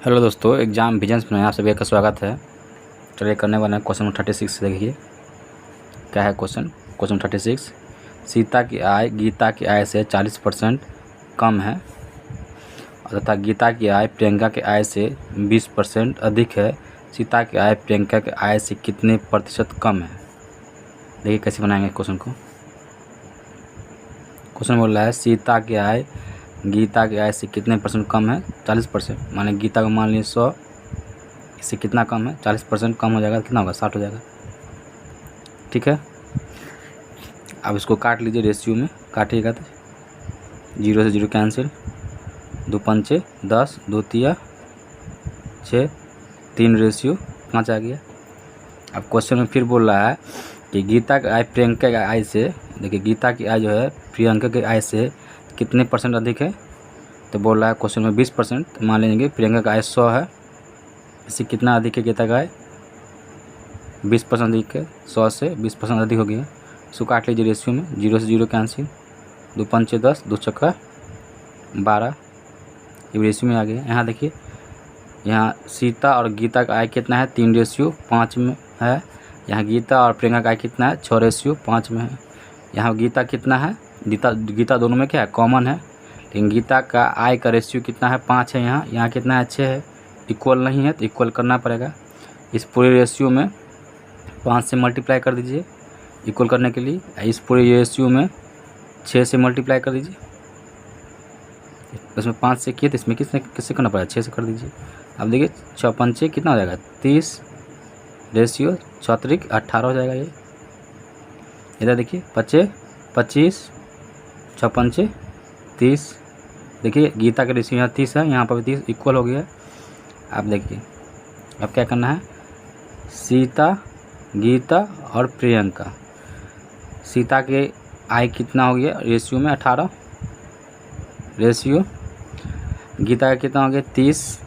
Hello दोस्तों, exam visions में आप सभी का स्वागत है। चलिए करने वाले हैं क्वेश्चन 36। देखिए क्या है क्वेश्चन 36। सीता की आय गीता की आय से 40% कम है तथा गीता की आय प्रियंका की आय से 20% अधिक है। सीता की आय प्रियंका की आय से कितने प्रतिशत कम है। देखिए कैसे बनाएंगे क्वेश्चन को। क्वेश्चन बोल रहा है सीता की आय गीता की आय से कितने परसेंट कम है। 40%, माने गीता को मान लीजिए 100, इससे कितना कम है 40% कम हो जाएगा, कितना होगा 60 हो जाएगा। ठीक है, अब इसको काट लीजिए रेशियो में। काटिएगा तो 0 से 0 कैंसिल, 2 पंचे 10, 2 तिया 6, 3 रेशियो 5 आ गया। अब क्वेश्चन में फिर बोल रहा है कि गीता की आय प्रियंका की आय से, देखिए गीता की आय जो है प्रियंका की आय से कितने परसेंट अधिक है। तो बोल रहा है क्वेश्चन में 20%, मान लेंगे प्रियंका का आय 100 है, इससे कितना अधिक है गीता का आय 20% अधिक है। 100 से 20% अधिक हो गया। इसको काट लीजिए रेशियो में, 0 से 0 कैंसिल, 2 पंचे 10, 2 चक्का 12, ये रेशियो में आ गया। यहाँ देखिए, यहाँ सीता और गीता का आय कितना है 3:5 में है। यहाँ गीता और प्रियंका का आय कितना है 6:5 में है। यहाँ गीता कितना है, गीता दोनों में क्या है कॉमन है, लेकिन गीता का आय का रेशियो कितना है 5 है। यहाँ कितना है 6 है, इक्वल नहीं है तो इक्वल करना पड़ेगा। इस पूरे रेशियो में 5 से मल्टीप्लाई कर दीजिए इक्वल करने के लिए। इस पूरे रेशियो में 6 से मल्टीप्लाई कर दीजिए। इसमें 5 से किए तो इसमें किससे करना पड़ेगा 6 से कर दीजिए। अब देखिए 6 पंचे कितना हो जाएगा 30, रेशियो 6 18 हो जाएगा। ये इधर देखिए 25, 6 पंचे 30। देखिए गीता का रेशियो यहाँ 30 है, यहाँ पर भी 30 इक्वल हो गया। अब देखिए अब क्या करना है, सीता गीता और प्रियंका, सीता के आय कितना हो गया रेशियो में 18, रेशियो गीता का कितना हो गया 30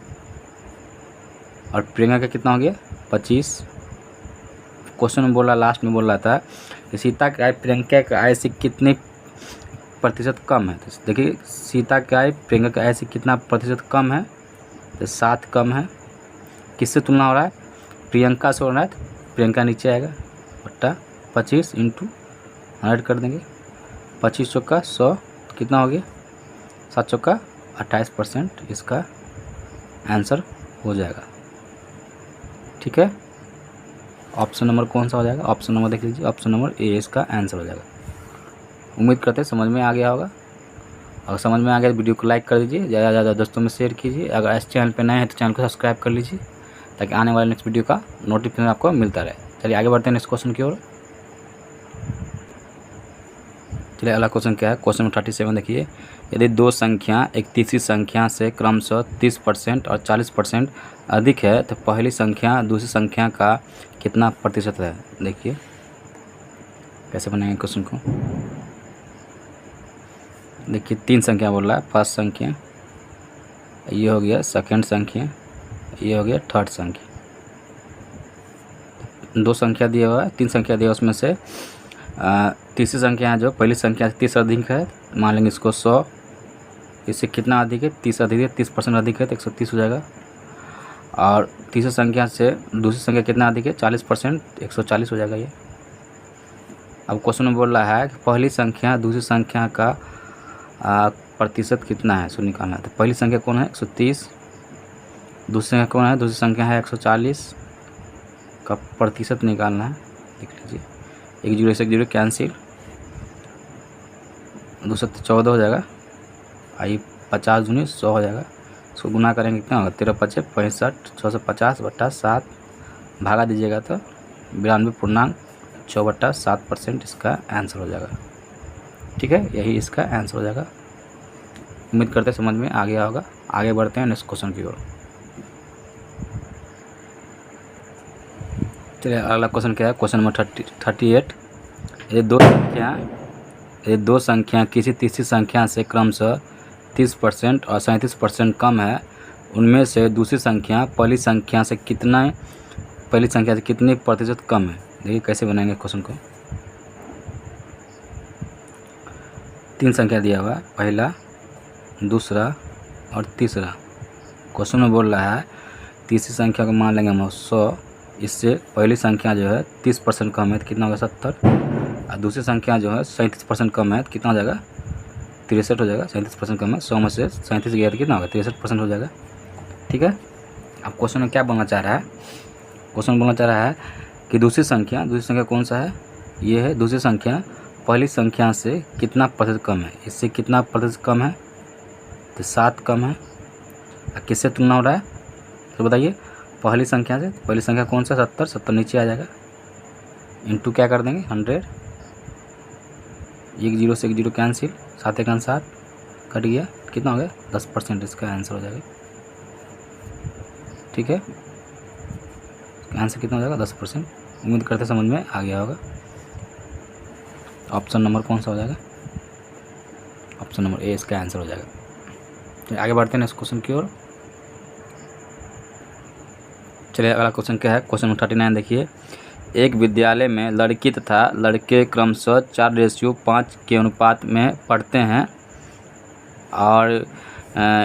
और प्रियंका का कितना हो गया 25। क्वेश्चन में बोला, लास्ट में बोल रहा था कि सीता की आय प्रियंका की आय से कितने प्रतिशत कम है। तो देखिए सीता की आय प्रियंका की आय से कितना प्रतिशत कम है, तो 7 कम है। किससे तुलना हो रहा है, प्रियंका से हो रहा है, तो प्रियंका नीचे आएगा बट्टा 25 इंटू 100 कर देंगे। 25 चौका 100 कितना हो गया, 7 चौका 28%, इसका आंसर हो जाएगा। ठीक है, ऑप्शन नंबर कौन सा हो जाएगा, ऑप्शन नंबर देख लीजिए, ऑप्शन नंबर ए इसका आंसर हो जाएगा। उम्मीद करते हैं समझ में आ गया होगा। अगर समझ में आ गया तो वीडियो को लाइक कर दीजिए, ज़्यादा से ज़्यादा दोस्तों में शेयर कीजिए। अगर इस चैनल पर नए हैं तो चैनल को सब्सक्राइब कर लीजिए ताकि आने वाले नेक्स्ट वीडियो का नोटिफिकेशन आपको मिलता रहे। चलिए आगे बढ़ते हैं नेक्स्ट क्वेश्चन की ओर। चलिए अगला क्वेश्चन क्या है, क्वेश्चन नंबर 37 देखिए। यदि दो संख्या एक तीसरी संख्या से क्रमशः 30% और 40% अधिक है तो पहली संख्या दूसरी संख्या का कितना प्रतिशत है। देखिए कैसे बनाएंगे क्वेश्चन को। देखिए 3 संख्या बोल रहा है, फर्स्ट संख्या, ये हो गया सेकंड संख्या, ये हो गया थर्ड संख्या। 2 संख्या दिया हुआ है, 3 संख्या दिया, उसमें से तीसरी संख्या है जो पहली संख्या से 30 अधिक है, मान लेंगे इसको 100, इससे कितना अधिक है 30 अधिक है, 30% अधिक है तो 130 हो जाएगा। और तीसरी संख्या से दूसरी संख्या कितना अधिक है 40%, 140 हो जाएगा ये। अब क्वेश्चन में बोल रहा है कि पहली संख्या दूसरी संख्या का प्रतिशत कितना है, सो निकालना है। तो पहली संख्या कौन है 130, दूसरी संख्या कौन है, दूसरी संख्या है 140 का प्रतिशत निकालना है। देख लीजिए 1 0 से 1 0 कैंसिल, 2 7 14 हो जाएगा, आई 50 दूनी 100 हो जाएगा। इसको गुना करेंगे कितना होगा 13 5 65, 650 बट्टा 7 भागा दीजिएगा तो 92.6/7%, इसका आंसर हो जाएगा। ठीक है, यही इसका आंसर हो जाएगा। उम्मीद करते समझ में आ गया होगा। आगे बढ़ते हैं नेक्स्ट क्वेश्चन की ओर। चलिए अगला क्वेश्चन क्या है, क्वेश्चन नंबर 38। ये दो संख्या किसी तीसरी संख्या से क्रमशः 30% और 37% कम है, उनमें से दूसरी संख्या पहली संख्या से कितने प्रतिशत कम है। देखिए कैसे बनाएंगे क्वेश्चन को। 3 संख्या दिया हुआ है, पहला, दूसरा और तीसरा। क्वेश्चन में बोल रहा है तीसरी संख्या को मान लेंगे हम 100, इससे पहली संख्या जो है 30% कम है तो कितना होगा 70, और दूसरी संख्या जो है 37% कम है तो कितना हो जाएगा 63 हो जाएगा। 37% कम है, 100 में से 37 गया तो कितना होगा 63% हो जाएगा। ठीक है। अब क्वेश्चन में क्या बोलना चाह रहा है, क्वेश्चन बोलना चाह रहा है कि दूसरी संख्या कौन सा है, ये है दूसरी संख्या पहली संख्या से कितना प्रतिशत कम है, इससे कितना प्रतिशत कम है तो 7 कम है। किससे तुलना हो रहा है तो बताइए, पहली संख्या से। पहली संख्या कौन सा 70 नीचे आ जाएगा, इंटू क्या कर देंगे 100, 1 0 से 1 0 कैंसिल, 7 1 7 कट गया, कितना हो गया 10%, इसका आंसर हो जाएगा। ठीक है, आंसर कितना हो जाएगा 10%। उम्मीद करते समझ में आ गया होगा। ऑप्शन नंबर कौन सा हो जाएगा, ऑप्शन नंबर ए इसका आंसर हो जाएगा। तो आगे बढ़ते हैं इस क्वेश्चन की ओर। चलिए अगला क्वेश्चन क्या है, क्वेश्चन 39 देखिए। एक विद्यालय में लड़की तथा लड़के क्रमशः 4:5 के अनुपात में पढ़ते हैं और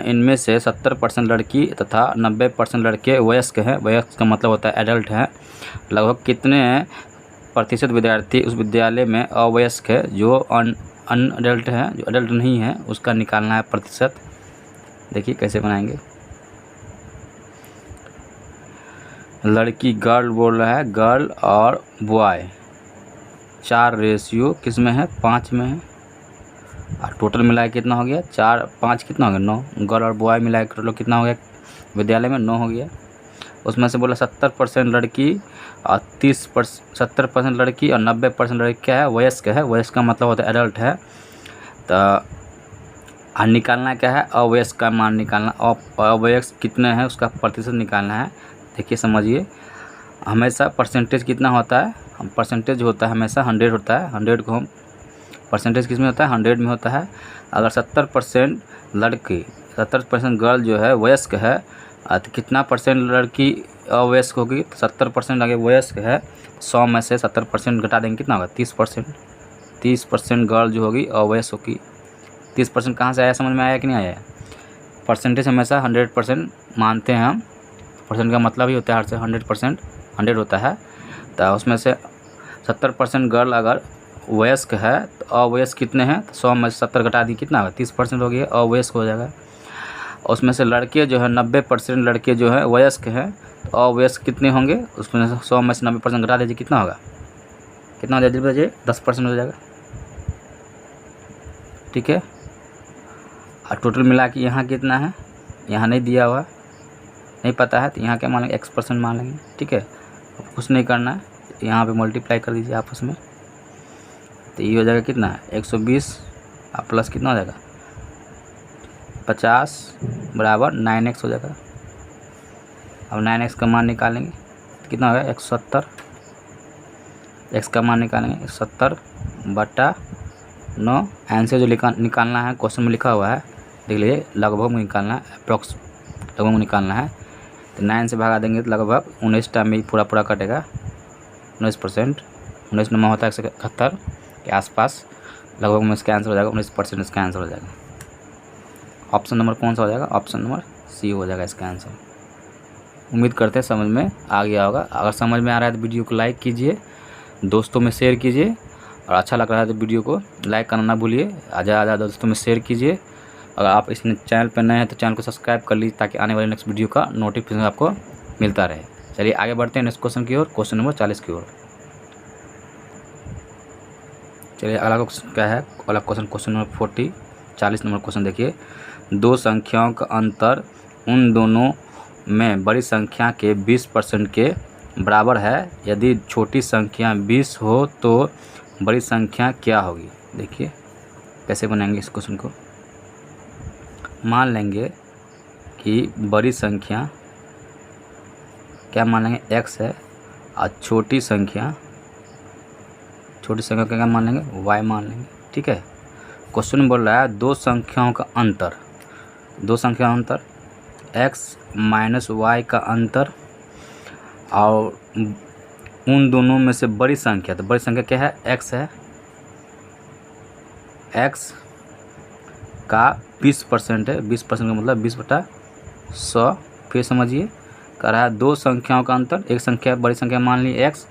इनमें से 70% लड़की तथा 90% लड़के वयस्क हैं। वयस्क का मतलब होता है एडल्ट हैं। लगभग कितने प्रतिशत विद्यार्थी उस विद्यालय में अवयस्क है, जो अनअडल्ट है, जो अडल्ट नहीं है, उसका निकालना है प्रतिशत। देखिए कैसे बनाएंगे। लड़की गर्ल बोल रहा है, गर्ल और बॉय 4 किस में है 5 में है, और टोटल मिलाए कितना हो गया 4 5 कितना हो गया 9। गर्ल और बॉय मिलाए टोटल कितना हो गया विद्यालय में 9 हो गया। उसमें से बोला 70% लड़की और 70% लड़की और 90% लड़की क्या है वयस्क है। वयस्क का मतलब होता है एडल्ट है। तो निकालना क्या है अवयस्क का मान निकालना, अवयस्क कितने हैं उसका प्रतिशत निकालना है। देखिए समझिए, हमेशा परसेंटेज कितना होता है, हम परसेंटेज होता है हमेशा 100 होता है। 100 को हम परसेंटेज किस में होता है 100 में होता है। अगर 70% लड़की 70% गर्ल जो है वयस्क है तो कितना परसेंट लड़की अवयस्क होगी, तो 70% अगर वयस्क है 100 में से 70% घटा देंगे कितना होगा 30%। 30% गर्ल जो होगी अवयस्क होगी। 30% कहाँ से आया, समझ में आया कि नहीं आया। परसेंटेज हमेशा 100% मानते हैं हम, परसेंट का मतलब ही होता है हर से 100% 100 होता है। तो उसमें से 70% गर्ल अगर वयस्क है तो अवयस्क कितने हैं, तो 100 में से 70 घटा दी कितना होगा 30% हो गया, अवयस्क हो जाएगा। उसमें से लड़के जो है 90% लड़के जो है वयस्क हैं, तो अवयस्क कितने होंगे, उसमें से 100 में से 90% घटा दीजिए कितना होगा, कितना हो जाएगा 10% हो जाएगा। ठीक है, और टोटल मिला के यहाँ कितना है, यहाँ नहीं दिया हुआ, नहीं पता है, तो यहाँ क्या मान लेंगे x% मान लेंगे। ठीक है, अब कुछ नहीं करना है, यहाँ पे मल्टीप्लाई कर दीजिए आपस में, तो ये हो जाएगा कितना 120 प्लस कितना हो जाएगा 50 बराबर 9x हो जाएगा। अब 9x का मान निकालेंगे तो कितना होगा 170, x का मान निकालेंगे 170/9। आंसर जो निकालना है क्वेश्चन में लिखा हुआ है देख लीजिए, लगभग में निकालना है, अप्रॉक्स लगभग में निकालना है। तो 9 से भगा देंगे तो लगभग 19 टाइम में पूरा कटेगा 19%। 19 नंबर होता है 171 के आसपास, लगभग में इसका आंसर हो जाएगा 19% इसका आंसर हो जाएगा। ऑप्शन नंबर कौन सा हो जाएगा, ऑप्शन नंबर सी हो जाएगा इसका आंसर। उम्मीद करते हैं समझ में आ गया होगा। अगर समझ में आ रहा है तो वीडियो को लाइक कीजिए, दोस्तों में शेयर कीजिए, और अच्छा लग रहा है तो वीडियो को लाइक करना ना भूलिए, ज़्यादा दोस्तों में शेयर कीजिए। अगर आप इस चैनल पर नए हैं तो चैनल को सब्सक्राइब कर लीजिए ताकि आने वाले नेक्स्ट वीडियो का नोटिफिकेशन आपको मिलता रहे। चलिए आगे बढ़ते हैं नेक्स्ट क्वेश्चन की ओर, क्वेश्चन नंबर 40 की ओर। चलिए अगला क्वेश्चन क्या है, अगला क्वेश्चन नंबर 40 नंबर क्वेश्चन देखिए। दो संख्याओं का अंतर उन दोनों में बड़ी संख्या के 20% के बराबर है। यदि छोटी संख्या 20 हो तो बड़ी संख्या क्या होगी। देखिए कैसे बनाएंगे इस क्वेश्चन को। मान लेंगे कि बड़ी संख्या क्या मान लेंगे x है, और छोटी संख्या क्या मान लेंगे y मान लेंगे। ठीक है, क्वेश्चन में बोल रहा है दो संख्याओं का अंतर x माइनस y का अंतर, और उन दोनों में से बड़ी संख्या, तो बड़ी संख्या क्या है x है, x का 20% है। 20% का मतलब 20/100 100। फिर समझिए कह रहा है दो संख्याओं का अंतर, एक संख्या बड़ी संख्या मान ली x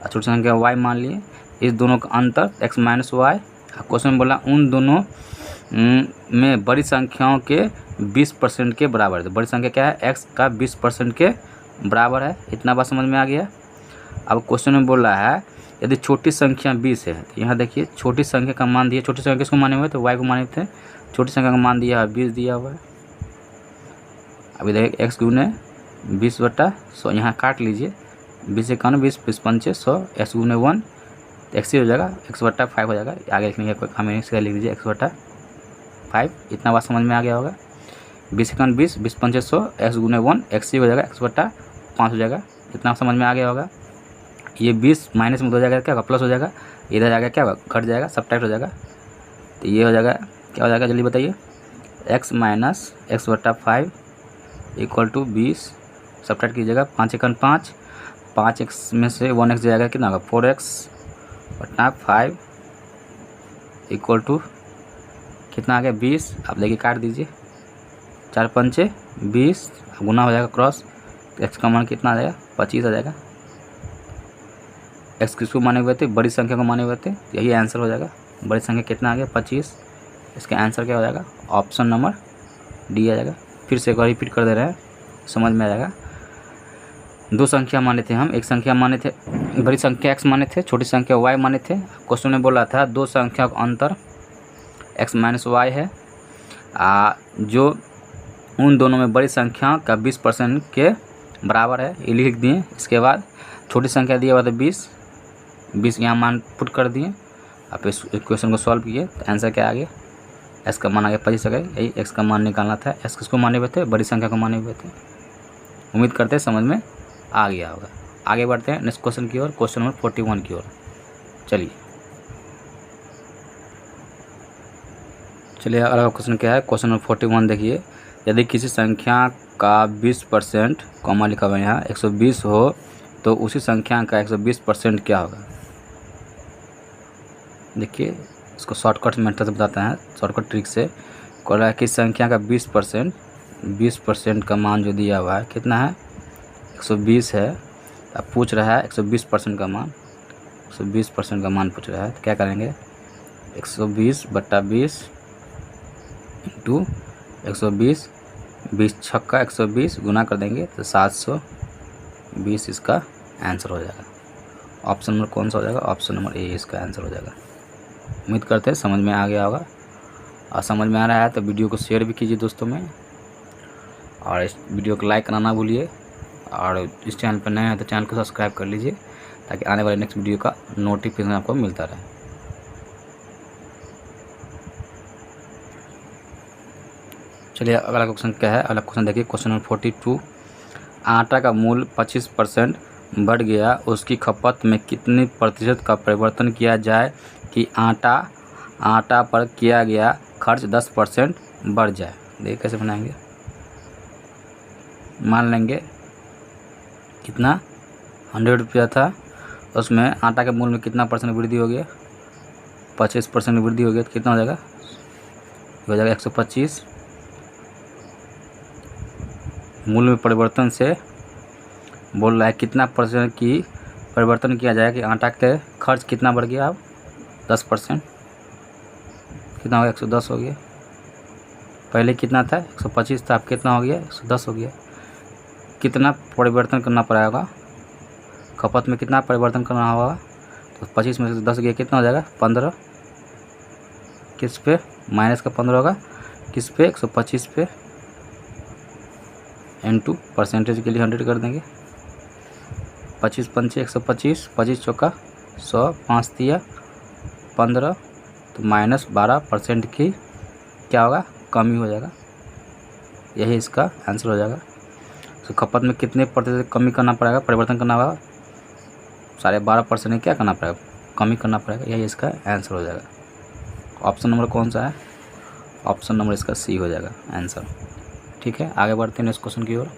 और छोटी संख्या y मान लिए, इस दोनों का अंतर x माइनस वाई। क्वेश्चन में बोला उन दोनों में बड़ी संख्याओं के 20% के बराबर है। तो बड़ी संख्या क्या है, x का 20% के बराबर है। इतना बात समझ में आ गया। अब क्वेश्चन में बोल रहा है यदि छोटी संख्या 20 है, तो यहाँ देखिए छोटी संख्या का मान दिया, छोटी संख्या किसको माने हुए तो y को माने थे, छोटी संख्या का मान दिया है 20 दिया हुआ है। अभी देखिए x गुने 20/100, यहाँ काट लीजिए 20 1 20 20 5 100, x गुने 1 तो x ही हो जाएगा, x/5 हो जाएगा। आगे लिखने का कोई काम नहीं, इसका लिख लीजिए x/5। इतना बात समझ में आ गया होगा। 20 1 20 20 5 100, x गुने 1 x ही हो जाएगा, x/5 हो जाएगा। इतना समझ में आ गया होगा। ये 20 माइनस में हो जाएगा, क्या होगा प्लस हो जाएगा, इधर जाएगा क्या होगा घट जाएगा, सब्ट्रैक्ट हो जाएगा। तो ये हो जाएगा, क्या हो जाएगा जल्दी बताइए, x minus x/5 equal to 20, subtract कीजिएगा 5 1 5, 5x में से 1x जाएगा कितना होगा 4x/5 इक्वल टू कितना आ गया 20। आप देखिए काट दीजिए, 4 5 20, गुना हो जाएगा क्रॉस, x का मान कितना आ जाएगा 25 आ जाएगा। x किसको माने हुए थे, बड़ी संख्या को माने हुए थे, यही आंसर हो जाएगा। बड़ी संख्या कितना आ गया 25, इसका आंसर क्या हो जाएगा ऑप्शन नंबर डी आ जाएगा। फिर से एक बार रिपीट कर दे रहे हैं, समझ में आ जाएगा। दो संख्या माने थे हम, एक संख्या माने थे बड़ी संख्या x माने थे, छोटी संख्या y माने थे। क्वेश्चन में बोला था दो संख्या का अंतर x माइनस वाई है, जो उन दोनों में बड़ी संख्या का 20% के बराबर है, ये लिख दिए। इसके बाद छोटी संख्या दिया हुआ था 20 यहाँ मान पुट कर दिए। आप इस क्वेश्चन को सॉल्व किए तो आंसर क्या आ गया, x का मान आ गया 25 आ गया। यही x का मान निकालना था, x किसको माने हुए थे, बड़ी संख्या को माने हुए थे। उम्मीद करते हैं समझ में आ गया होगा। आगे बढ़ते हैं नेक्स्ट क्वेश्चन की ओर, क्वेश्चन नंबर 41 की ओर। चलिए अगला क्वेश्चन क्या है, क्वेश्चन नंबर 41 देखिए। यदि किसी संख्या का 20% कॉमा लिखा हुआ है यहाँ 120 हो तो उसी संख्या का 120% क्या होगा। देखिए इसको शॉर्टकट मेथड से बताते हैं, शॉर्टकट ट्रिक से। कह रहा है कि संख्या का 20% का मान जो दिया हुआ है कितना है 120 है। अब पूछ रहा है 120% का मान, 120% का मान पूछ रहा है, तो क्या करेंगे 120/20 इंटू 120, 20 छक्का 120 गुना कर देंगे तो 720 इसका आंसर हो जाएगा। ऑप्शन नंबर कौन सा हो जाएगा, ऑप्शन नंबर ए इसका आंसर हो जाएगा। उम्मीद करते हैं समझ में आ गया होगा, और समझ में आ रहा है तो वीडियो को शेयर भी कीजिए दोस्तों में, और इस वीडियो को लाइक करना ना भूलिए, और इस चैनल पर नए हैं तो चैनल को सब्सक्राइब कर लीजिए ताकि आने वाले नेक्स्ट वीडियो का नोटिफिकेशन आपको मिलता रहे। चलिए अगला क्वेश्चन क्या है, अगला क्वेश्चन देखिए क्वेश्चन नंबर 42। आटा का मूल्य 25% बढ़ गया, उसकी खपत में कितने प्रतिशत का परिवर्तन किया जाए कि आटा पर किया गया खर्च 10% बढ़ जाए। देखिए कैसे बनाएंगे, मान लेंगे कितना 100 रुपया था, उसमें आटा के मूल्य में कितना परसेंट वृद्धि हो गया 25% वृद्धि हो गया, तो कितना हो जाएगा, हो जाएगा 125। मूल्य में परिवर्तन से बोल रहा है कितना परसेंट की परिवर्तन किया जाए कि आटा के खर्च कितना बढ़ गया, अब 10%, कितना हो गया 110 हो गया। पहले कितना था 125 था, अब कितना हो गया 110 हो गया। कितना परिवर्तन करना पड़ेगा, खपत में कितना परिवर्तन करना होगा, तो 25 में से 10 गया, कितना हो जाएगा 15, किस पे माइनस का 15 होगा, किस पे 125 पे, इनटू परसेंटेज के लिए 100 कर देंगे। 25 पंचे 125, 25 चौका 100, 5 दिया 15, तो माइनस 12% की क्या होगा कमी हो जाएगा, यही इसका आंसर हो जाएगा। तो खपत में कितने प्रतिशत कमी करना पड़ेगा, परिवर्तन करना होगा, 12.5% क्या करना पड़ेगा, कमी करना पड़ेगा, यही इसका आंसर हो जाएगा। ऑप्शन नंबर कौन सा है, ऑप्शन नंबर इसका सी हो जाएगा आंसर। ठीक है, आगे बढ़ते हैं नेक्स्ट क्वेश्चन की ओर।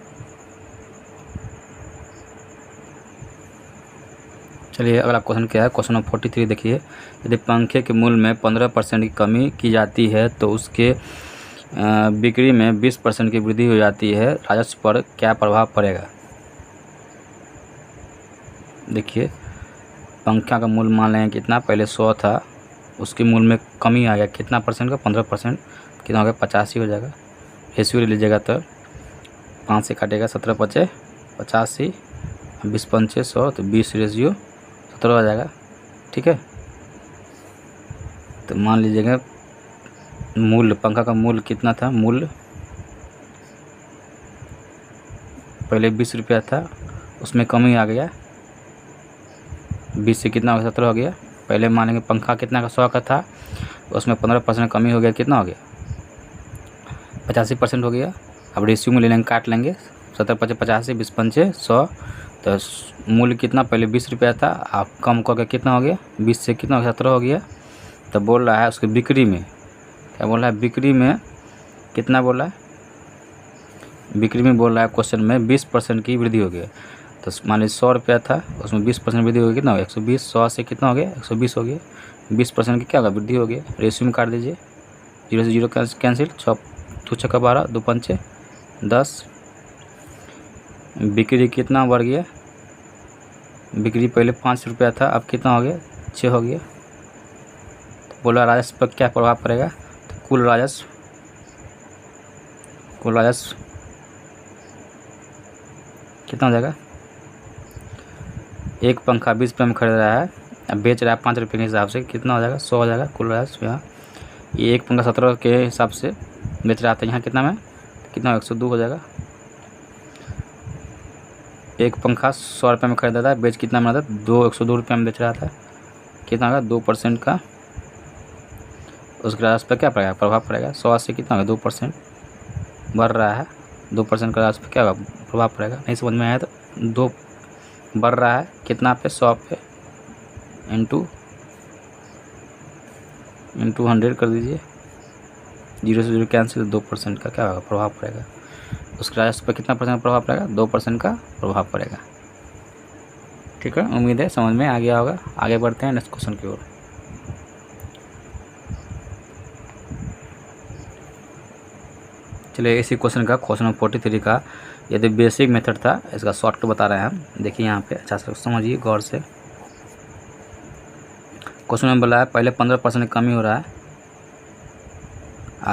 चलिए अगला क्वेश्चन क्या है, क्वेश्चन नंबर 43 देखिए। यदि पंखे के मूल्य में 15% की कमी की जाती है तो उसके बिक्री में 20% की वृद्धि हो जाती है, राजस्व पर क्या प्रभाव पड़ेगा। देखिए पंखा का मूल्य मान लें कितना, पहले 100 था, उसके मूल्य में कमी आ गया कितना परसेंट का, 15%, कितना हो गया 85 हो जाएगा। रेशियो ले लीजिएगा तो 5 से काटेगा, 17 पचे 85, 20 पंचे 100, तो 20 रेशियो 17 हो जाएगा। ठीक है, तो मान लीजिएगा मूल्य, पंखा का मूल्य कितना था, मूल्य पहले 20 रुपया था, उसमें कमी आ गया, 20 से कितना हो गया 17 हो गया। पहले मान लेंगे पंखा कितना का 100 का था, उसमें 15% कमी हो गया, कितना हो गया 85% हो गया। अब रेशियो में ले लेंगे, काट लेंगे, 17 पचे 85, 20 पंचे 100, तो मूल्य कितना पहले 20 रुपया था, आप कम करके कितना हो गया 20 से कितना हो गया 17 हो गया। तो बोल रहा है उसकी बिक्री में, क्या बोल रहा है, बिक्री में कितना बोल रहा है, बिक्री में बोल रहा है क्वेश्चन में 20% की वृद्धि हो गई। तो मान लीजिए 100 रुपया था, उसमें 20% वृद्धि हो गई, कितना हो गया 120, 100 से कितना हो गया 120 हो गया, 20% की क्या होगा वृद्धि हो गया। रेशियो में काट दीजिए, 0 से 0 कैंसिल, 6 2 छक्का 12, 2 पंचे 10। बिक्री कितना बढ़ गया, बिक्री पहले 5 रुपया था, अब कितना हो गया 6 हो गया। तो बोला राजस्व पर क्या प्रभाव पड़ेगा, तो कुल राजस्व कितना हो जाएगा, एक पंखा 20 रुपये में खरीद रहा है, अब बेच रहा है 5 रुपये के हिसाब से, कितना हो जाएगा 100 हो जाएगा कुल राजस्व। यहाँ ये एक पंखा 17 के हिसाब से बेच रहा था, यहाँ कितना में कितना 102 हो जाएगा। एक पंखा 100 रुपये में खरीदा था, बेच कितना में था 102 रुपये में बेच रहा था, कितना होगा 2% का उसके राजस्व पर क्या पड़ेगा प्रभाव पड़ेगा। 100 से कितना होगा 2% बढ़ रहा है, 2% का राजस्व पर क्या होगा प्रभाव पड़ेगा। नहीं समझ में आया तो 2 बढ़ रहा है कितना पे 100 पे इंटू 100 कर दीजिए, 0 से 0 कैंसिल, 2% का क्या होगा प्रभाव पड़ेगा। उसके राजस्व पर कितना परसेंट प्रभाव पड़ेगा, 2% का प्रभाव पड़ेगा। ठीक है, उम्मीद है समझ में आ गया होगा। आगे बढ़ते हैं नेक्स्ट क्वेश्चन की ओर। चलिए इसी क्वेश्चन का क्वेश्चन नंबर 43 का, यदि बेसिक मेथड था, इसका शॉर्टकट बता रहे हैं हम। देखिए यहाँ पे अच्छा से समझिए गौर से। क्वेश्चन में बोला है पहले 15% कमी हो रहा है,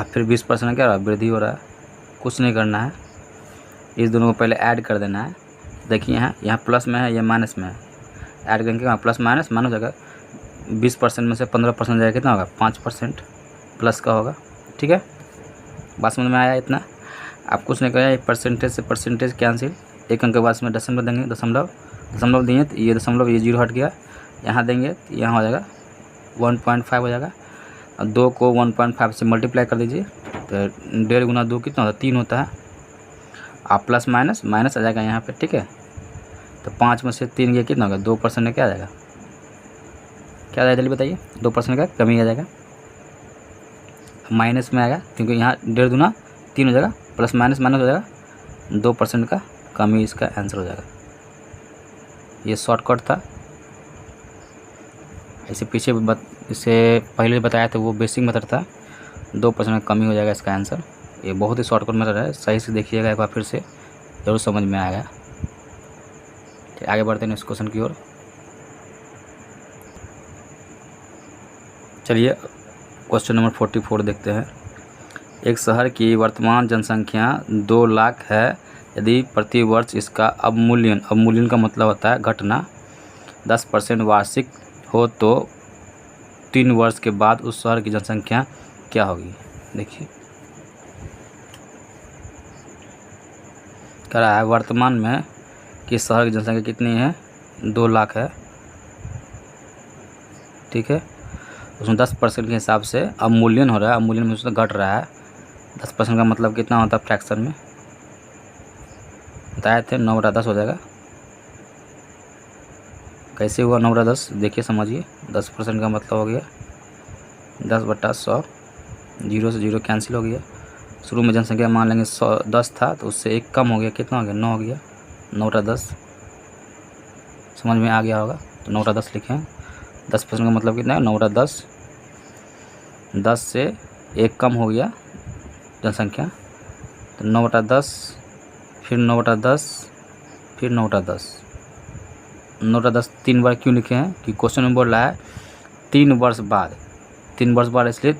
फिर 20% क्या हो रहा है वृद्धि हो रहा है। कुछ नहीं करना है, इस दोनों को पहले ऐड कर देना है। देखिए यहाँ प्लस में है, ये माइनस में है, ऐड करेंगे वहाँ प्लस माइनस हो जाएगा। 20% में से 15% जाएगा, कितना होगा 5% प्लस का होगा। ठीक है, बात समझ में आया इतना। आप कुछ नहीं करें, परसेंटेज से परसेंटेज कैंसिल, एक अंक के बाद में दशमलव देंगे, दशमलव दिए तो ये दशमलव, ये 0 हट गया, यहाँ देंगे तो यहाँ हो जाएगा 1.5 हो जाएगा। और 2 को 1.5 से मल्टीप्लाई कर दीजिए, तो 1.5 गुना 2 कितना होता है 3 होता है। आप प्लस माइनस आ जाएगा यहाँ पे। ठीक है, तो 5 में से 3 गया, कितना होगा 2% में क्या आ जाएगा, क्या आ जाएगा जल्दी बताइए, 2% का कमी आ जाएगा, माइनस में आएगा क्योंकि यहाँ 1.5 दूना 3 हो जाएगा, प्लस माइनस हो जाएगा, 2% का कमी इसका आंसर हो जाएगा। ये शॉर्टकट था, इसे पीछे इससे पहले बताया था वो बेसिक मेथड था, 2% का कमी हो जाएगा इसका आंसर। ये बहुत ही शॉर्टकट मेथड है, सही से देखिएगा एक बार फिर से, जरूर समझ में आएगा। ठीक, आगे बढ़ते हैं इस क्वेश्चन की ओर। चलिए क्वेश्चन नंबर 44 देखते हैं। एक शहर की वर्तमान जनसंख्या 2 लाख है, यदि प्रति वर्ष इसका अवमूल्यन का मतलब होता है घटना 10% वार्षिक हो, तो 3 वर्ष के बाद उस शहर की जनसंख्या क्या होगी। देखिए कह रहा है वर्तमान में कि शहर की जनसंख्या कितनी है 2 लाख है। ठीक है, उसमें 10% के हिसाब से अवमूल्यन हो रहा है, अवमूल्यन में उसमें घट रहा है। 10% का मतलब कितना होता है फ्रैक्शन में, बताए थे 9/10 हो जाएगा। कैसे हुआ 9/10, देखिए समझिए। 10% का मतलब हो गया 10/100, 0 से 0 कैंसिल हो गया। शुरू में जनसंख्या मान लेंगे 10 था, तो उससे 1 कम हो गया, कितना हो गया 9 हो गया, 9/10। समझ में आ गया होगा, तो 9/10 लिखें। 10% का मतलब कितना है 9/10, 10 से 1 कम हो गया, जनसंख्या, तो 9/10, फिर 9/10, फिर 9/10। 9/10 3 बार क्यों लिखे हैं कि क्वेश्चन में बोल रहा है 3 वर्ष बाद, 3 वर्ष बाद, इसलिए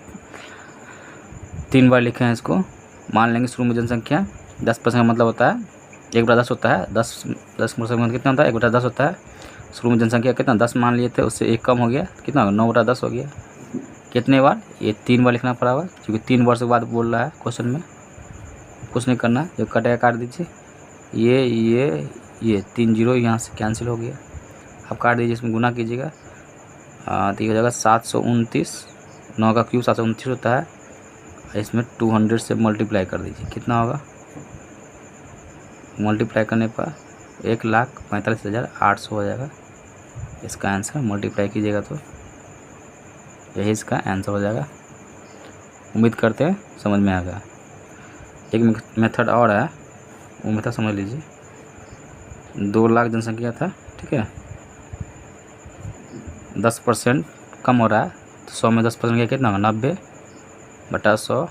3 बार लिखे हैं इसको। मान लेंगे शुरू में जनसंख्या 10% का मतलब होता है 1/10 होता है, 10% का मतलब कितना होता है 1/10 होता है। शुरू में जनसंख्या कितना 10 मान लिए थे, उससे 1 कम हो गया, कितना 9/10 हो गया। कितने बार, ये 3 बार लिखना पड़ा हुआ क्योंकि 3 वर्ष के बाद बोल रहा है क्वेश्चन में। कुछ नहीं करना, जो कटेगा काट दीजिए। ये 3 जीरो यहाँ से कैंसिल हो गया, आप काट दीजिए, इसमें गुना कीजिएगा तो ये हो जाएगा 729। 9 का क्यूब 729 होता है, इसमें 200 से मल्टीप्लाई कर दीजिए, कितना होगा, मल्टीप्लाई करने पर 1,45,800 हो जाएगा इसका आंसर। मल्टीप्लाई कीजिएगा तो यही इसका आंसर हो जाएगा। उम्मीद करते हैं समझ में आ गया। एक मेथड और है, वो मेथड समझ लीजिए। 2 लाख जनसंख्या था, ठीक है, 10% कम हो रहा है, तो 100 में 10% का कितना होगा 90/100,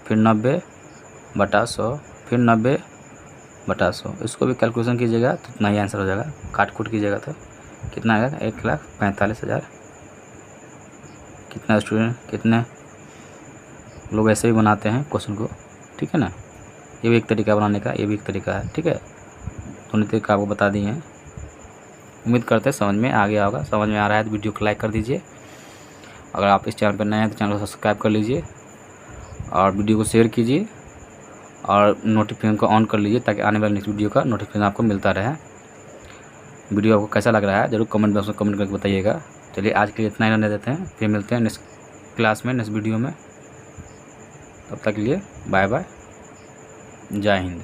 फिर 90/100, फिर 90/100। इसको भी कैलकुलेशन कीजिएगा तो इतना ही आंसर हो जाएगा। काट कूट कीजिएगा तो कितना आएगा 1,45,000। कितना स्टूडेंट, कितने लोग ऐसे भी बनाते हैं क्वेश्चन को, ठीक है ना। ये भी एक तरीका बनाने का, ये भी एक तरीका है, ठीक है। दोनों तरीका आपको बता दिए हैं। उम्मीद करते हैं समझ में आ गया होगा। समझ में आ रहा है तो वीडियो को लाइक कर दीजिए। अगर आप इस चैनल पर नए हैं तो चैनल को सब्सक्राइब कर लीजिए और वीडियो को शेयर कीजिए और नोटिफिकेशन को ऑन कर लीजिए ताकि आने वाले नेक्स्ट वीडियो का नोटिफिकेशन आपको मिलता रहे। वीडियो आपको कैसा लग रहा है ज़रूर कमेंट बॉक्स में कमेंट करके बताइएगा। चलिए आज के लिए इतना ही रहने देते हैं, फिर मिलते हैं नेक्स्ट क्लास में, नेक्स्ट वीडियो में। तब तक के लिए बाय बाय, जय हिंद।